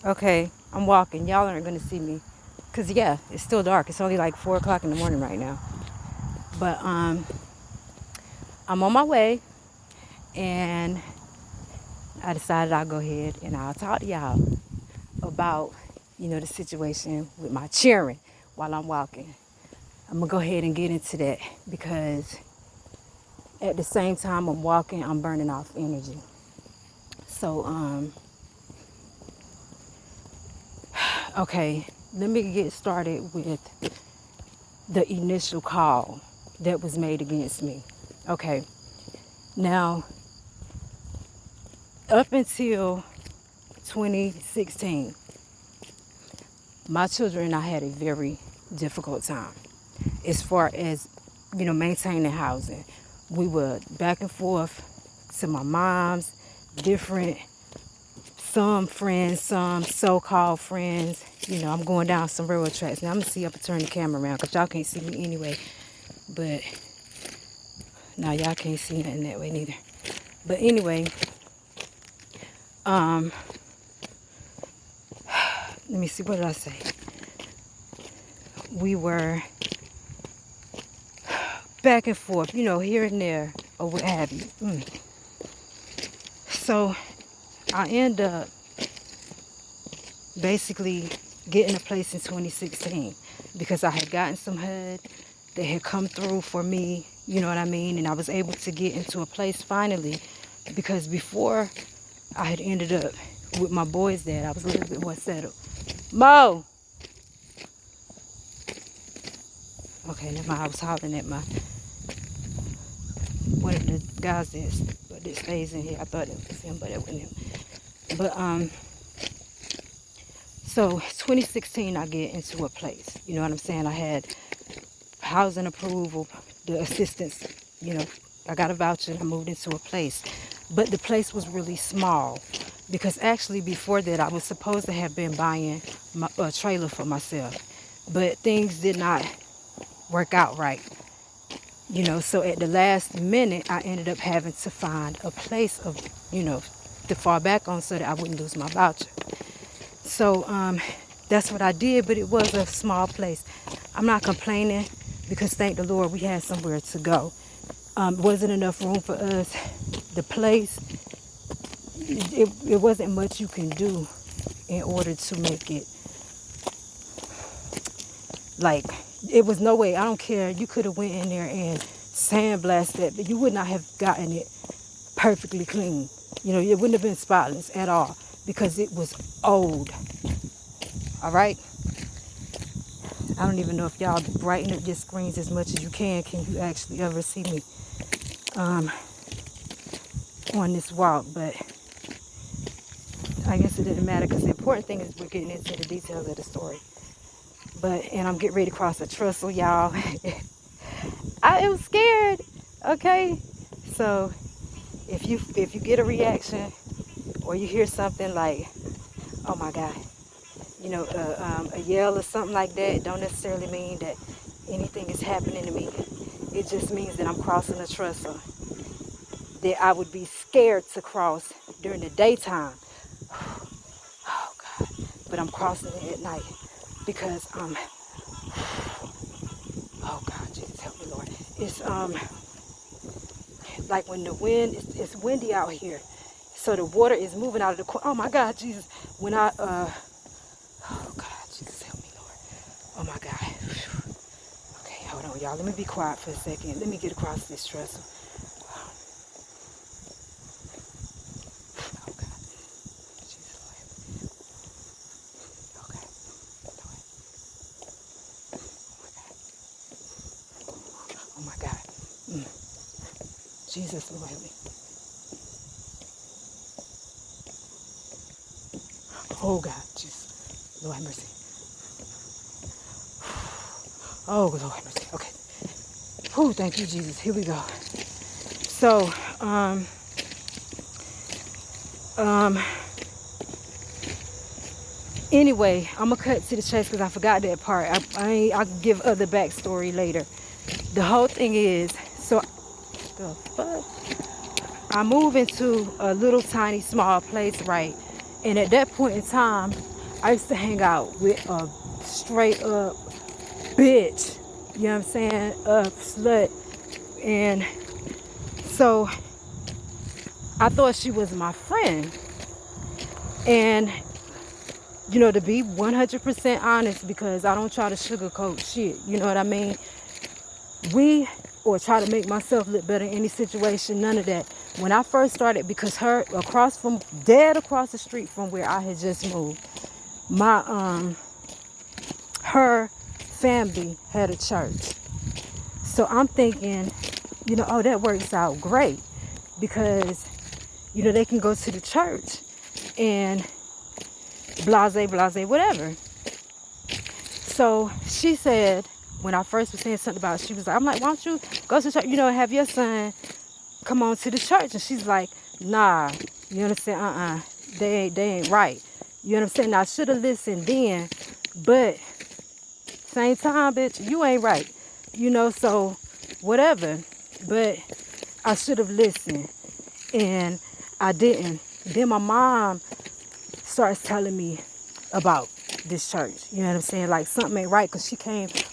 Okay, I'm walking. Y'all aren't gonna see me, cause yeah, it's still dark. It's only like 4 o'clock in the morning right now. But I'm on my way, and I decided I'll go ahead and I'll talk to y'all about, the situation with my cheering while I'm walking. I'm gonna go ahead and get into that because at the same time I'm walking, I'm burning off energy. So, okay, let me get started with the initial call that was made against me. Okay, now, up until 2016, my children and I had a very difficult time as far as, maintaining housing. We were back and forth to my mom's, different, some friends, some so-called friends. I'm going down some railroad tracks. Now I'm gonna see if I turn the camera around because y'all can't see me anyway. But now y'all can't see nothing that way neither. But anyway, um, let me see, what did I say? We were back and forth, here and there, or what have you. So I end up basically getting a place in 2016 because I had gotten some HUD that had come through for me, you know what I mean? And I was able to get into a place finally because before I had ended up with my boys' dad, I was a little bit more settled. Mo! Okay, never mind. I was hollering at one of the guys that stays in here. I thought it was him, but it wasn't him. But so 2016, I get into a place. You know what I'm saying? I had housing approval, the assistance. You know, I got a voucher. And I moved into a place, but the place was really small because actually before that, I was supposed to have been buying a trailer for myself, but things did not work out right. So at the last minute, I ended up having to find a place to fall back on so that I wouldn't lose my voucher. So that's what I did, but it was a small place. I'm not complaining because thank the Lord we had somewhere to go. Wasn't enough room for us. The place, it wasn't much you can do in order to make it like, it was no way. I don't care. You could have went in there and sandblasted it, but you would not have gotten it perfectly clean. It wouldn't have been spotless at all because it was old. All right. I don't even know if y'all brighten up your screens as much as you can. Can you actually ever see me on this walk? But I guess it didn't matter because the important thing is we're getting into the details of the story. And I'm getting ready to cross a trestle, y'all. I am scared. Okay, so if you get a reaction or you hear something like, oh my God, a yell or something like that, don't necessarily mean that anything is happening to me. It just means that I'm crossing a trestle that I would be scared to cross during the daytime. Oh God, but I'm crossing it at night because oh God, Jesus help me, Lord. It's like when the wind, it's windy out here, so the water is moving out of the oh my God, Jesus, when I oh God, Jesus help me, Lord. Oh my God. Okay, hold on, y'all. Let me be quiet for a second. Let me get across this trestle. Oh God, Jesus, Lord. Okay, Lord. Oh my God. Jesus, Lord help me. Oh God, Jesus, Lord have mercy. Oh Lord have mercy. Okay. Oh, thank you, Jesus. Here we go. So, anyway, I'm gonna cut to the chase because I forgot that part. I'll give other backstory later. The whole thing is, so the fuck, I move into a little tiny small place, right? And at that point in time, I used to hang out with a straight up bitch. You know what I'm saying? A slut. And so I thought she was my friend. And, you know, to be 100% honest, because I don't try to sugarcoat shit, you know what I mean? Or try to make myself look better in any situation, none of that. When I first started, because dead across the street from where I had just moved, her family had a church. So I'm thinking, you know, oh, that works out great because, you know, they can go to the church and blase, whatever. So she said, when I first was saying something about it, she was like, I'm like, why don't you go to church, you know, have your son come on to the church? And she's like, nah, you understand? They ain't right. You know what I'm saying? Now, I should have listened then, but same time, bitch, you ain't right. You know, so whatever. But I should have listened, and I didn't. Then my mom starts telling me about this church. You know what I'm saying? Like something ain't right, because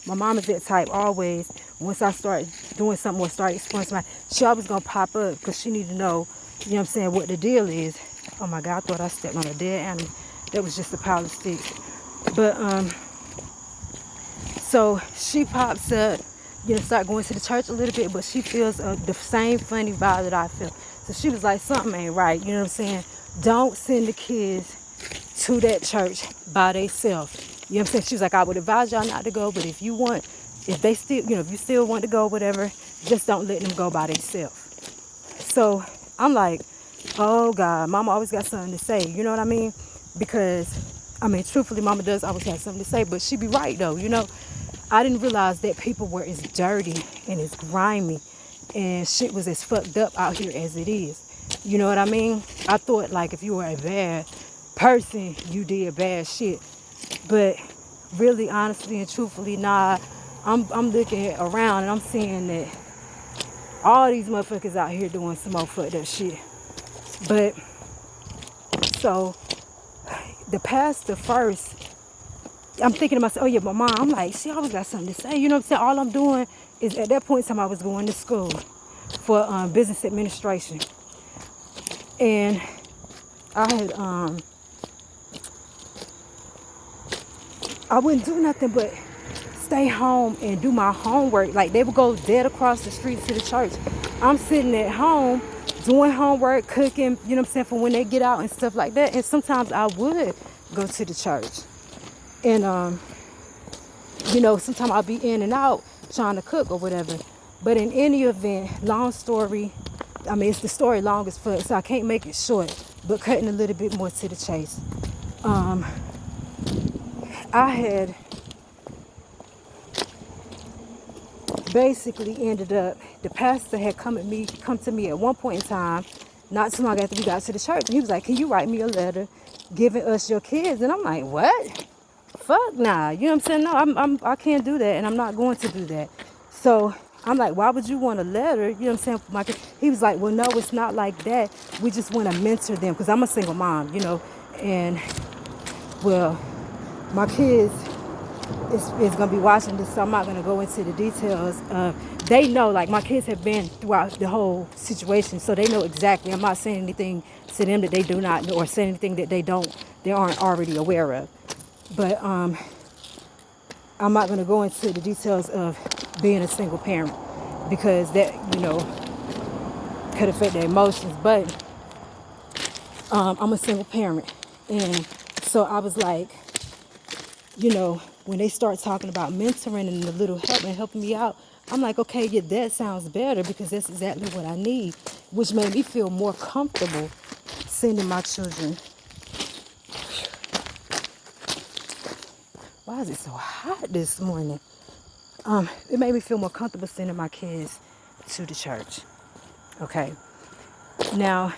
my mom is that type always. Once I start doing something or start exploring something, she always gonna pop up because she need to know, you know what I'm saying, what the deal is. Oh my God, I thought I stepped on a dead animal. That was just a pile of sticks. But so she pops up, you know, start going to the church a little bit, but she feels the same funny vibe that I feel. So she was like, something ain't right. You know what I'm saying? Don't send the kids to that church by themselves. You know what I'm saying? She was like, I would advise y'all not to go, but if you still want to go, whatever, just don't let them go by themselves. So I'm like, oh God, mama always got something to say. You know what I mean? Because, I mean, truthfully, mama does always have something to say, but she be right though, you know? I didn't realize that people were as dirty and as grimy and shit was as fucked up out here as it is. You know what I mean? I thought like if you were a bad person, you did bad shit. But really, honestly and truthfully, nah, I'm looking around and I'm seeing that all these motherfuckers out here doing some more fucked up shit. But so the pastor first, I'm thinking to myself, oh yeah, my mom, I'm like, she always got something to say. You know what I'm saying? All I'm doing is at that point in time I was going to school for business administration. And I wouldn't do nothing but stay home and do my homework. Like they would go dead across the street to the church. I'm sitting at home doing homework, cooking, you know what I'm saying, for when they get out and stuff like that. And sometimes I would go to the church. And you know, sometimes I'll be in and out trying to cook or whatever. But in any event, long story, I mean, it's the story long as fuck, so I can't make it short, but cutting a little bit more to the chase. I had basically ended up, the pastor had come to me at one point in time, not too long after we got to the church, and he was like, can you write me a letter giving us your kids? And I'm like, what? Fuck nah. You know what I'm saying? No, I can't do that, and I'm not going to do that. So I'm like, why would you want a letter? You know what I'm saying? For my kids? He was like, well, no, it's not like that. We just want to mentor them, because I'm a single mom, you know, and well, my kids is going to be watching this, so I'm not going to go into the details. They know, like, my kids have been throughout the whole situation, so they know exactly. I'm not saying anything to them that they do not know, or saying anything that they aren't already aware of. But I'm not going to go into the details of being a single parent, because that, you know, could affect their emotions. But I'm a single parent, and so I was like, you know, when they start talking about mentoring and a little help and helping me out, I'm like, okay, yeah, that sounds better, because that's exactly what I need, which made me feel more comfortable sending my children. Why is it so hot this morning? It made me feel more comfortable sending my kids to the church. Okay. Now,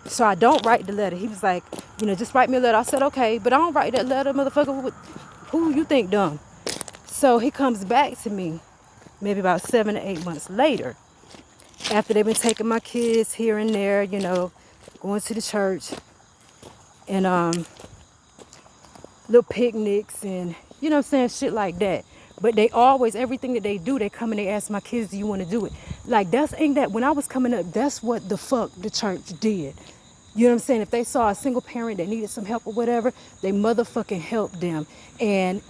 so I don't write the letter. He was like, you know, just write me a letter. I said, okay, but I don't write that letter, motherfucker. Who you think dumb? So he comes back to me maybe about 7 to 8 months later, after they've been taking my kids here and there, you know, going to the church, and little picnics, and you know what I'm saying, shit like that. But they always, everything that they do, they come and they ask my kids, do you want to do it? Like, that's ain't that, when I was coming up, that's what the fuck the church did. You know what I'm saying? If they saw a single parent that needed some help or whatever, they motherfucking helped them. And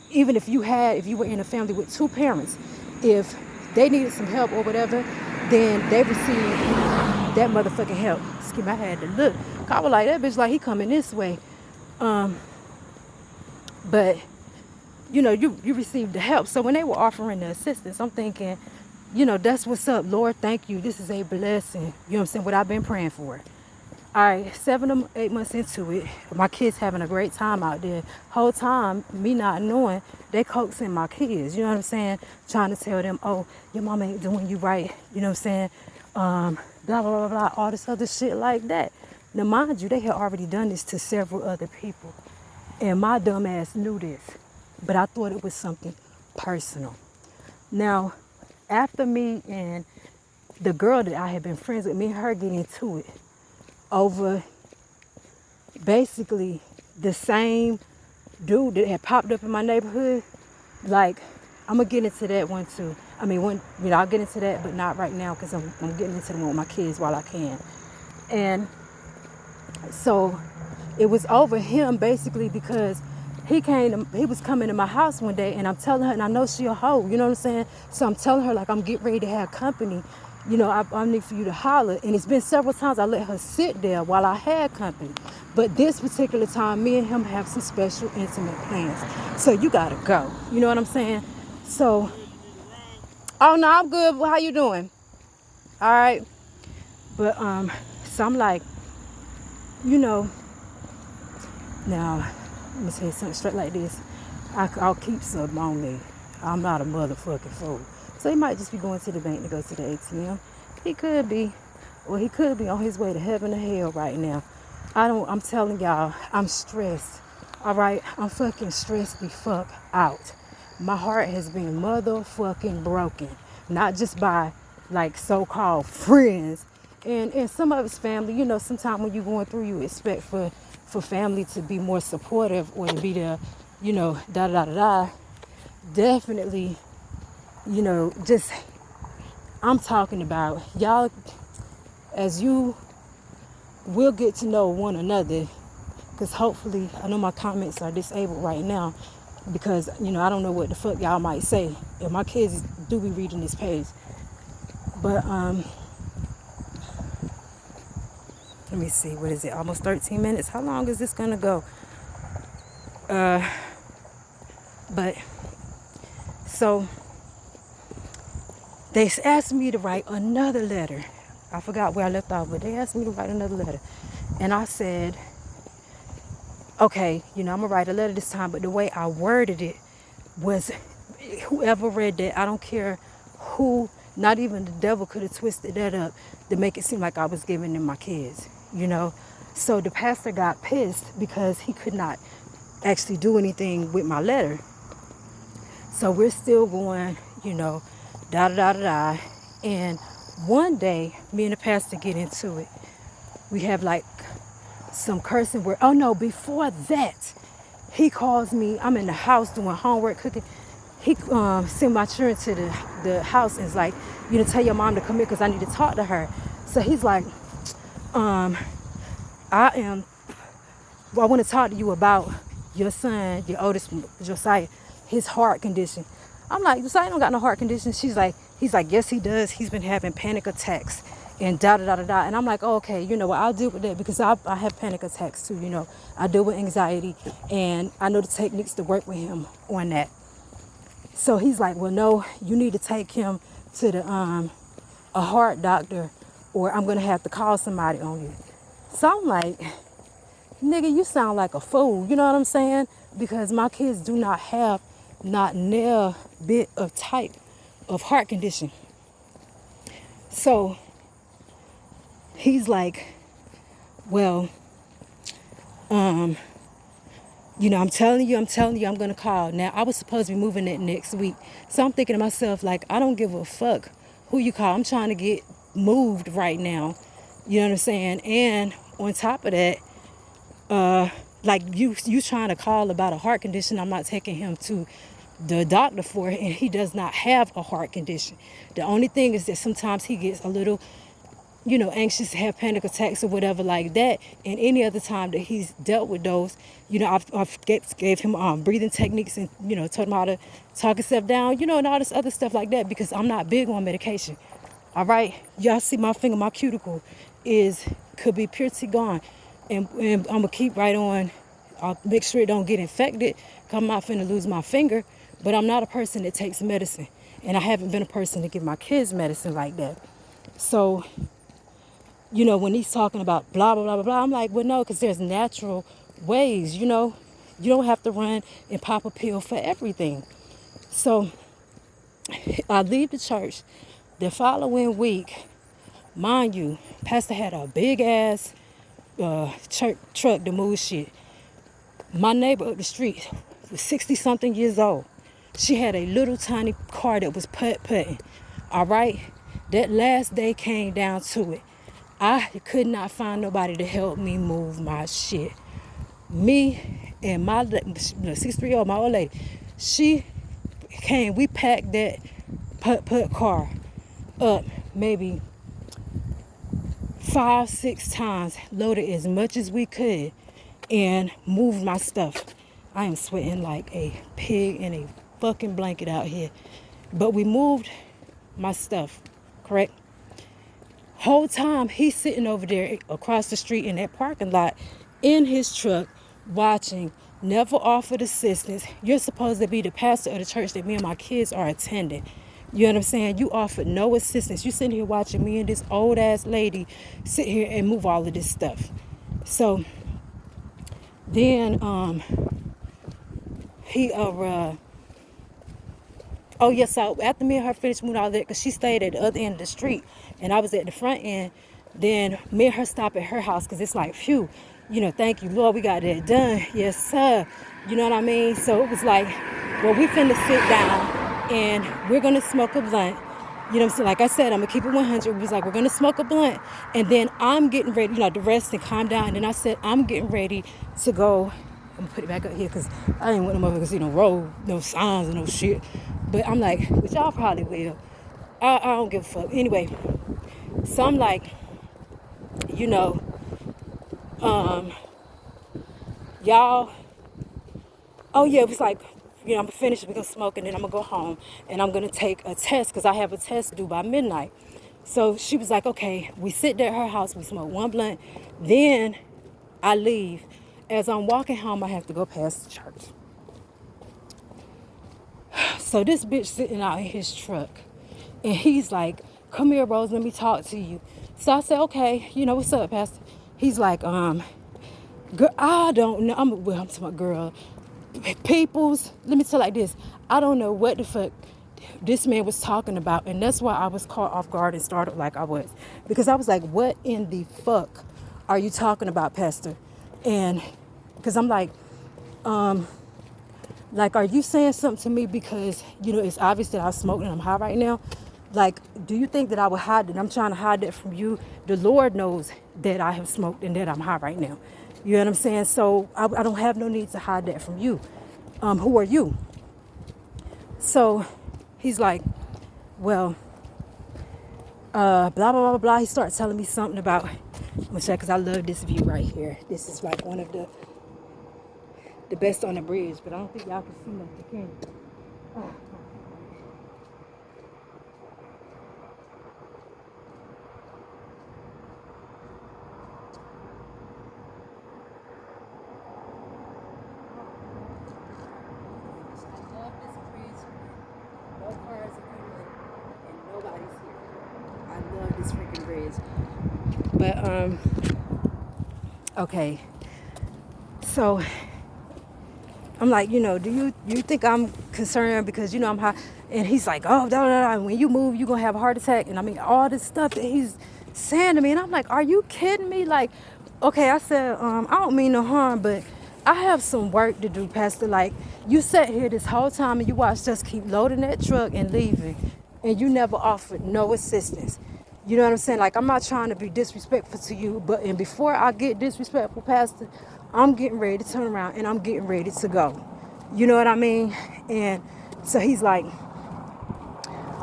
even if you were in a family with two parents, if they needed some help or whatever, then they received that motherfucking help. Excuse me, I had to look. I was like, that bitch like he coming this way. But you know, you received the help. So when they were offering the assistance, I'm thinking, you know, that's what's up. Lord, thank you. This is a blessing. You know what I'm saying? What I've been praying for. All right, 8 months into it, my kids having a great time out there. Whole time, me not knowing, they coaxing my kids. You know what I'm saying? Trying to tell them, oh, your mama ain't doing you right. You know what I'm saying? Blah, blah, blah, blah, all this other shit like that. Now, mind you, they had already done this to several other people. And my dumb ass knew this. But I thought it was something personal. Now, after me and the girl that I had been friends with, me and her get into it over basically the same dude that had popped up in my neighborhood. Like, I'm gonna get into that one too. I mean, I'll get into that, but not right now because I'm getting into the one with my kids while I can. And so it was over him basically because he was coming to my house one day, and I'm telling her, and I know she a hoe, you know what I'm saying? So I'm telling her, like, I'm getting ready to have company. You know, I need for you to holler. And it's been several times I let her sit there while I had company. But this particular time, me and him have some special intimate plans. So you gotta go. You know what I'm saying? So, oh no, I'm good. How you doing? All right. But so I'm like, you know, now let me tell you something straight like this. I'll keep some on me. I'm not a motherfucking fool. So he might just be going to the bank to go to the ATM. He could be. Or he could be on his way to heaven or hell right now. I'm telling y'all, I'm stressed. All right? I'm fucking stressed the fuck out. My heart has been motherfucking broken. Not just by, like, so-called friends. And some of it's family. You know, sometimes when you're going through, you expect for family to be more supportive or to be there, you know, da-da-da-da-da. Definitely, you know, just, I'm talking about y'all, as you will get to know one another, because hopefully, I know my comments are disabled right now because, you know, I don't know what the fuck y'all might say. And my kids do be reading this page. But, let me see, what is it? Almost 13 minutes. How long is this gonna go? But, so, they asked me to write another letter. I forgot where I left off, but they asked me to write another letter. And I said, okay, you know, I'm going to write a letter this time. But the way I worded it was, whoever read that, I don't care who, not even the devil could have twisted that up to make it seem like I was giving them my kids, you know. So the pastor got pissed because he could not actually do anything with my letter. So we're still going, you know, da-da-da-da-da. And one day, me and the pastor get into it. We have like some cursing word. Oh no, before that, he calls me. I'm in the house doing homework, cooking. He sent my children to the house and is like, you know, tell your mom to come here because I need to talk to her. So he's like, I want to talk to you about your son, your oldest, Josiah, his heart condition. I'm like, Josiah don't got no heart condition. He's like, yes, he does. He's been having panic attacks and da-da-da-da-da. And I'm like, oh, okay, you know what, I'll deal with that because I have panic attacks too, you know. I deal with anxiety and I know the techniques to work with him on that. So he's like, well, no, you need to take him to the a heart doctor or I'm going to have to call somebody on you. So I'm like, nigga, you sound like a fool. You know what I'm saying? Because my kids do not have not near bit of type of heart condition. So he's like, well, you know, I'm telling you, I'm going to call. Now, I was supposed to be moving it next week. So I'm thinking to myself, like, I don't give a fuck who you call. I'm trying to get moved right now. You know what I'm saying? And on top of that, uh, like you trying to call about a heart condition. I'm not taking him to the doctor for it, and he does not have a heart condition. The only thing is that sometimes he gets a little, anxious, have panic attacks or whatever like that. And any other time that he's dealt with those, I've gave him breathing techniques and, told him how to talk himself down, and all this other stuff like that, because I'm not big on medication. All right. Y'all see my finger, my cuticle could be purely gone. And I'm going to keep right on. I'll make sure it don't get infected. 'Cause I'm not finna lose my finger. But I'm not a person that takes medicine. And I haven't been a person to give my kids medicine like that. So, when he's talking about blah, blah, blah, blah, blah, I'm like, well, no, because there's natural ways, You don't have to run and pop a pill for everything. So I leave the church. The following week, mind you, Pastor had a big ass church truck to move shit. My neighbor up the street was 60 something years old. She had a little tiny car that was putt-putting. All right? That last day came down to it. I could not find nobody to help me move my shit. Me and my 63-year-old, my old lady, she came, we packed that putt-putt car up maybe 5-6 times, loaded as much as we could, and moved my stuff. I am sweating like a pig in a fucking blanket out here. But we moved my stuff, correct? Whole time he's sitting over there across the street in that parking lot in his truck watching, never offered assistance. You're supposed to be the pastor of the church that me and my kids are attending. You know what I'm saying? You offered no assistance. You sitting here watching me and this old ass lady sit here and move all of this stuff. So then he oh yes, so after me and her finished moving all that, because she stayed at the other end of the street and I was at the front end, then me and her stopped at her house, because it's like, phew, thank you, Lord, we got that done. Yes, sir. You know what I mean? So it was like, well, we finna sit down and we're gonna smoke a blunt. You know what I'm saying? Like I said, I'm gonna keep it 100. It was like, we're gonna smoke a blunt, and then I'm getting ready, to rest and calm down. And then I said, I'm getting ready to go. I'm gonna put it back up here because I ain't want no motherfuckers see no road, no signs and no shit. But I'm like, which y'all probably will. I don't give a fuck. Anyway, so I'm like, y'all, oh yeah, it was like, I'm finished, we're gonna smoke, and then I'm gonna go home and I'm gonna take a test, because I have a test due by midnight. So she was like, okay, we sit there at her house, we smoke one blunt, then I leave. As I'm walking home, I have to go past the church. So this bitch sitting out in his truck, and he's like, come here, Rose, let me talk to you. So I said, okay, what's up, Pastor? He's like, girl, I don't know. I'm talking about, girl, peoples, let me tell you like this. I don't know what the fuck this man was talking about, and that's why I was caught off guard and startled like I was. Because I was like, what in the fuck are you talking about, Pastor? And because I'm like, are you saying something to me because, it's obvious that I smoke and I'm high right now? Like, do you think that I would hide it? I'm trying to hide that from you. The Lord knows that I have smoked and that I'm high right now. You know what I'm saying? So I don't have no need to hide that from you. Who are you? So he's like, well, blah, blah, blah, blah. He starts telling me something about, I'm gonna check, because I love this view right here. This is like one of the best on the bridge, but I don't think y'all can see much. You can. Oh. I love this bridge. No cars are coming, and nobody's here. I love this freaking bridge. But okay. So I'm like, do you think I'm concerned because, I'm high? And he's like, oh, when you move, you're going to have a heart attack. And I mean, all this stuff that he's saying to me. And I'm like, are you kidding me? Like, okay, I said, I don't mean no harm, but I have some work to do, Pastor. Like, you sat here this whole time and you watched us keep loading that truck and leaving. And you never offered no assistance. You know what I'm saying? Like, I'm not trying to be disrespectful to you, and before I get disrespectful, Pastor, I'm getting ready to turn around and I'm getting ready to go. You know what I mean? And so he's like,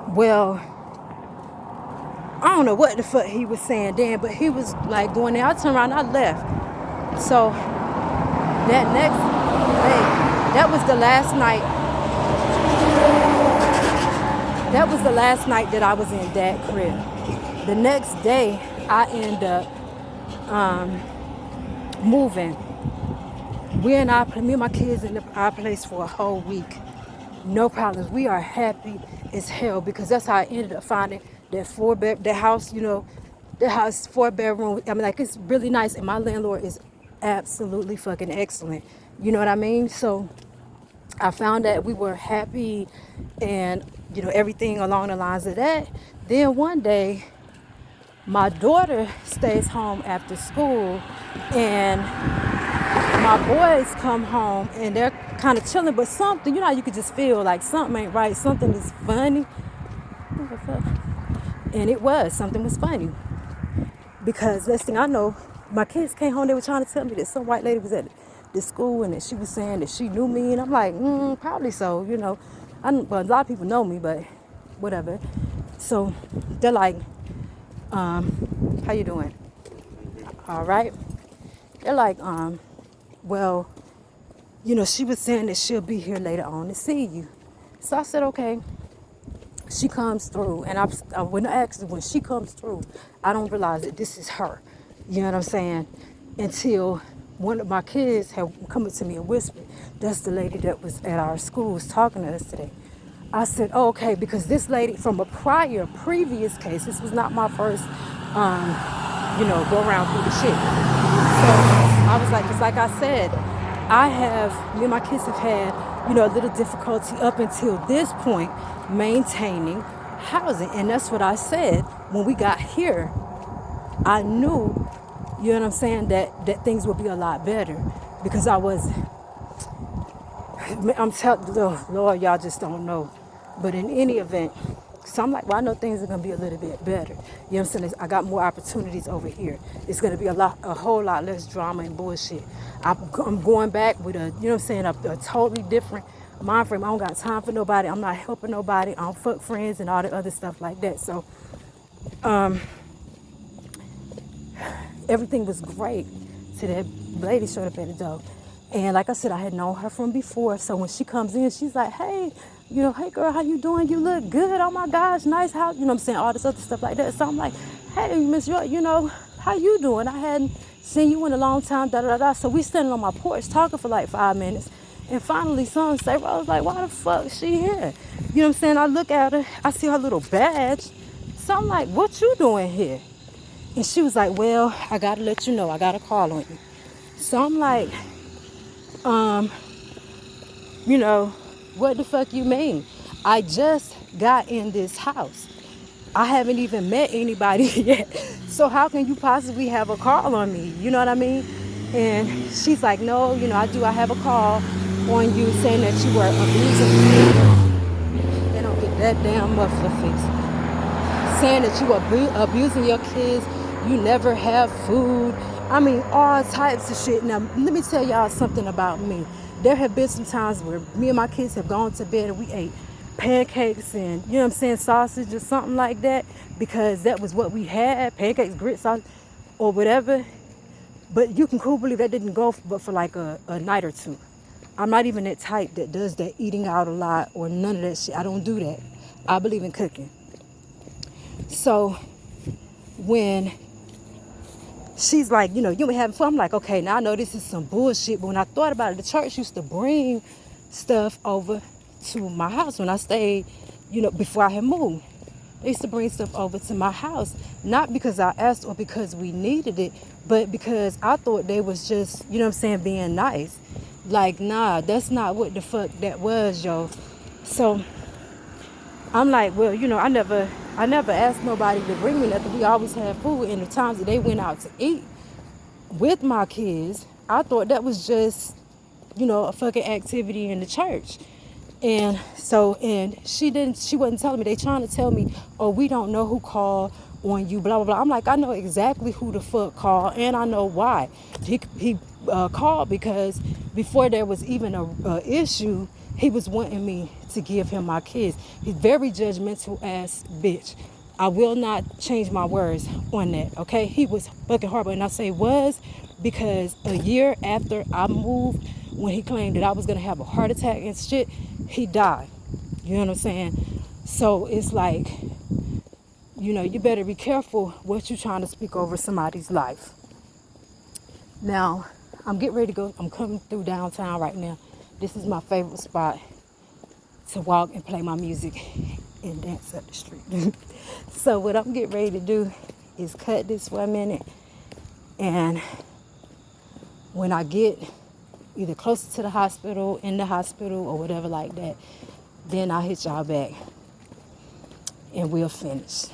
well, I don't know what the fuck he was saying then, but he was like going there. I turned around, I left. So that next day, that was the last night. That was the last night that I was in that crib. The next day, I end up moving. Me and my kids in our place for a whole week. No problems. We are happy as hell because that's how I ended up finding that house, that house 4 bedroom. I mean, like, it's really nice, and my landlord is absolutely fucking excellent. You know what I mean? So I found that we were happy and, everything along the lines of that. Then one day, my daughter stays home after school, and my boys come home and they're kind of chilling, but something, how you could just feel like something ain't right, something is funny. What the fuck? And it was, something was funny. Because next thing I know, my kids came home, they were trying to tell me that some white lady was at the school and that she was saying that she knew me. And I'm like, probably so, But a lot of people know me, but whatever. So they're like, how you doing? All right. They're like, well, she was saying that she'll be here later on to see you. So I said, okay. She comes through, and when she comes through, I don't realize that this is her. You know what I'm saying? Until one of my kids had come up to me and whispered, that's the lady that was at our school was talking to us today. I said, oh, okay, because this lady from a previous case, this was not my first, go around through the shit. So I was like, because like I said, me and my kids have had, a little difficulty up until this point maintaining housing. And that's what I said when we got here. I knew, you know what I'm saying, that things would be a lot better because I'm telling the Lord, y'all just don't know. But in any event, so I'm like, well, I know things are going to be a little bit better. You know what I'm saying? I got more opportunities over here. It's going to be a whole lot less drama and bullshit. I'm going back with a totally different mind frame. I don't got time for nobody. I'm not helping nobody. I don't fuck friends and all the other stuff like that. So, everything was great till that lady showed up at the door. And like I said, I had known her from before. So when she comes in, she's like, hey, hey girl, how you doing? You look good. Oh my gosh, nice house. You know what I'm saying? All this other stuff like that. So I'm like, hey, Miss York, how you doing? I hadn't seen you in a long time, da da da. So we standing on my porch talking for like 5 minutes. And finally, son say, I was like, why the fuck is she here? You know what I'm saying? I look at her, I see her little badge. So I'm like, what you doing here? And she was like, well, I got to let you know. I got a call on you. So I'm like, what the fuck you mean? I just got in this house. I haven't even met anybody yet. So how can you possibly have a call on me? You know what I mean? And she's like, no, I have a call on you saying that you were abusing. They don't get that damn muffler fixed. Saying that you were abusing your kids. You never have food. I mean, all types of shit. Now, let me tell y'all something about me. There have been some times where me and my kids have gone to bed and we ate pancakes and, sausage or something like that because that was what we had, pancakes, grits, sausage, or whatever. But you can cool believe that didn't go for like a night or two. I'm not even that type that does that eating out a lot or none of that shit. I don't do that. I believe in cooking. So when she's like, you been having fun, I'm like, okay, now I know this is some bullshit. But when I thought about it, the church used to bring stuff over to my house when I stayed, before I had moved. They used to bring stuff over to my house, not because I asked or because we needed it, but because I thought they was just, being nice. Like, nah, that's not what the fuck that was, yo. So I'm like, well, I never asked nobody to bring me nothing. We always had food. And the times that they went out to eat with my kids, I thought that was just, a fucking activity in the church. And so, and she wasn't telling me. They trying to tell me, oh, we don't know who called. on you, blah, blah, blah. I'm like, I know exactly who the fuck called, and I know why. He called because before there was even a issue, he was wanting me to give him my kids. He's very judgmental ass bitch. I will not change my words on that, okay? He was fucking horrible. And I say was because a year after I moved, when he claimed that I was going to have a heart attack and shit, he died. You know what I'm saying? So it's like, you know, you better be careful what you're trying to speak over somebody's life. Now, I'm getting ready to go. I'm coming through downtown right now. This is my favorite spot to walk and play my music and dance up the street. So what I'm getting ready to do is cut this for a minute. And when I get either closer to the hospital, in the hospital, or whatever like that, then I'll hit y'all back and we'll finish.